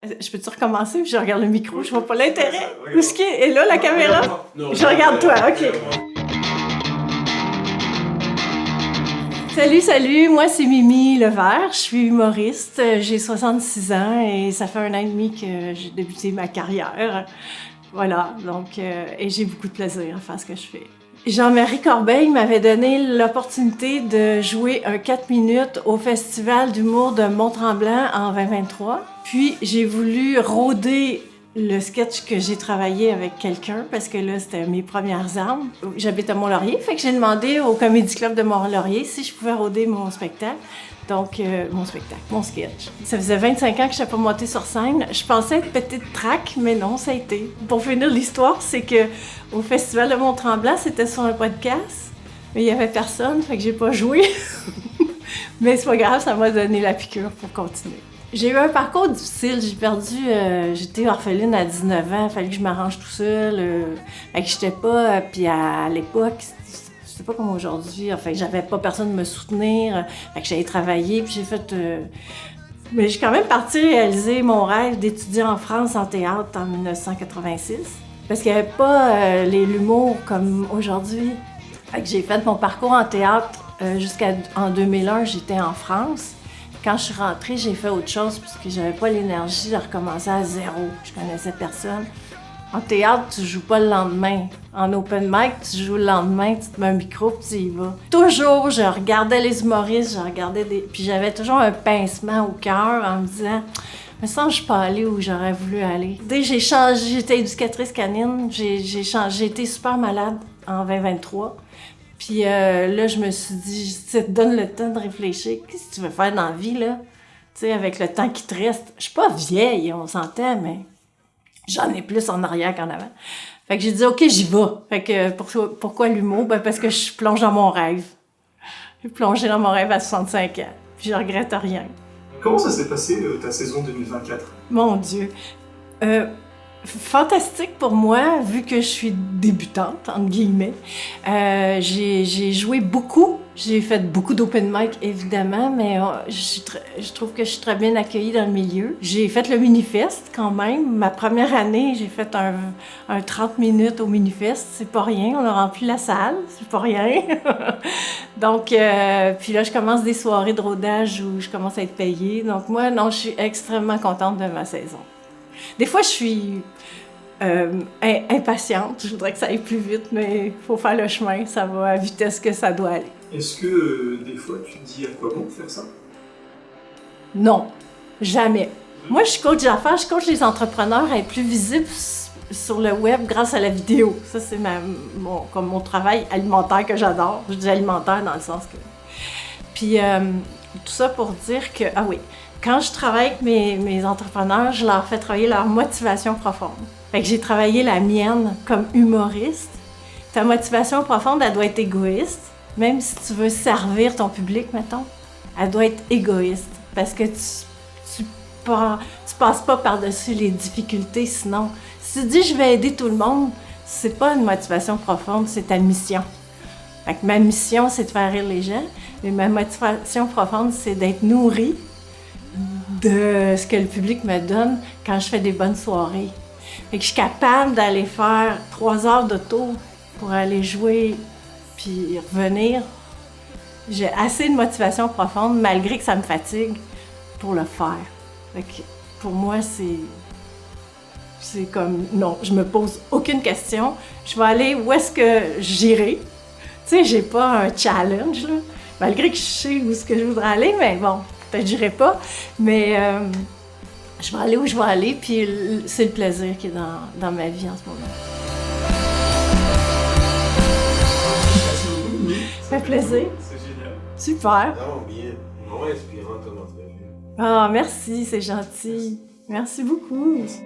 Je peux-tu recommencer? Je regarde le micro, je vois pas l'intérêt. Où est-ce qu'il est? Et là, la caméra? Non, je regarde toi, OK. Salut, moi c'est Mimi Levert, je suis humoriste, j'ai 66 ans et ça fait 1 an et demi que j'ai débuté ma carrière. Voilà, donc, et j'ai beaucoup de plaisir à faire ce que je fais. Jean-Marie Corbeil m'avait donné l'opportunité de jouer un 4 minutes au Festival d'humour de Mont-Tremblant en 2023. Puis j'ai voulu rôder le sketch que j'ai travaillé avec quelqu'un, parce que là, c'était mes premières armes. J'habite à Mont-Laurier, fait que j'ai demandé au Comedy Club de Mont-Laurier si je pouvais rôder mon spectacle. Donc, mon sketch. Ça faisait 25 ans que je n'étais pas montée sur scène. Je pensais être petite traque, mais non, ça a été. Pour finir l'histoire, c'est que au Festival de Mont-Tremblant, c'était sur un podcast, mais il n'y avait personne, fait que j'ai pas joué. Mais c'est pas grave, ça m'a donné la piqûre pour continuer. J'ai eu un parcours difficile, j'étais orpheline à 19 ans, il fallait que je m'arrange tout seul, fait que j'étais pas, puis à l'époque, c'était pas comme aujourd'hui, enfin, j'avais pas personne de me soutenir, fait que j'allais travailler, puis j'ai fait... Mais j'ai quand même parti réaliser mon rêve d'étudier en France en théâtre en 1986, parce qu'il n'y avait pas l'humour comme aujourd'hui. Fait que j'ai fait mon parcours en théâtre jusqu'en 2001, j'étais en France. Quand je suis rentrée, j'ai fait autre chose puisque j'avais pas l'énergie de recommencer à zéro. Je connaissais personne. En théâtre, tu joues pas le lendemain. En open mic, tu joues le lendemain, tu te mets un micro puis tu y vas. Toujours, je regardais les humoristes, puis j'avais toujours un pincement au cœur en me disant « Mais ça, je suis pas allée où j'aurais voulu aller. » Dès que j'ai changé, j'étais éducatrice canine, j'ai été super malade en 2023. Puis là, je me suis dit, ça te donne le temps de réfléchir. Qu'est-ce que tu veux faire dans la vie, là? Tu sais, avec le temps qui te reste. Je suis pas vieille, on s'entend, mais j'en ai plus en arrière qu'en avant. Fait que j'ai dit, OK, j'y vais. Fait que pourquoi l'humour? Ben parce que je plonge dans mon rêve. J'ai plongé dans mon rêve à 65 ans. Puis je regrette rien. Comment ça s'est passé, ta saison 2024? Mon Dieu. Fantastique pour moi, vu que je suis débutante, entre guillemets. J'ai joué beaucoup. J'ai fait beaucoup d'open mic, évidemment, mais je trouve que je suis très bien accueillie dans le milieu. J'ai fait le Minifest, quand même. Ma première année, j'ai fait un 30 minutes au Minifest. C'est pas rien. On a rempli la salle. C'est pas rien. Donc, puis là, je commence des soirées de rodage où je commence à être payée. Donc, moi, non, je suis extrêmement contente de ma saison. Des fois, je suis impatiente. Je voudrais que ça aille plus vite, mais il faut faire le chemin. Ça va à la vitesse que ça doit aller. Est-ce que des fois, tu te dis à quoi bon faire ça? Non, jamais. Moi, je suis coach d'affaires. Je coach les entrepreneurs à être plus visibles sur le web grâce à la vidéo. Ça, c'est mon travail alimentaire que j'adore. Je dis alimentaire dans le sens que... Puis, tout ça pour dire que... Ah oui, quand je travaille avec mes entrepreneurs, je leur fais travailler leur motivation profonde. Fait que j'ai travaillé la mienne comme humoriste. Ta motivation profonde, elle doit être égoïste. Même si tu veux servir ton public, mettons, elle doit être égoïste. Parce que tu passes pas par-dessus les difficultés, sinon. Si tu dis « je vais aider tout le monde », c'est pas une motivation profonde, c'est ta mission. Fait que ma mission, c'est de faire rire les gens, mais ma motivation profonde, c'est d'être nourrie de ce que le public me donne quand je fais des bonnes soirées. Fait que je suis capable d'aller faire 3 heures d'auto pour aller jouer puis revenir. J'ai assez de motivation profonde, malgré que ça me fatigue, pour le faire. Fait que pour moi, c'est comme, non, je me pose aucune question. Je vais aller où est-ce que j'irai. Tu sais, j'ai pas un challenge, là. Malgré que je sais où est-ce que je voudrais aller, mais bon, peut-être que j'irai pas. Mais je vais aller où je vais aller, puis c'est le plaisir qui est dans ma vie en ce moment. Ça fait plaisir. C'est génial. Super. Non, bien. Vraiment inspirant ton entrevue. Ah, merci, c'est gentil. Merci beaucoup. Merci.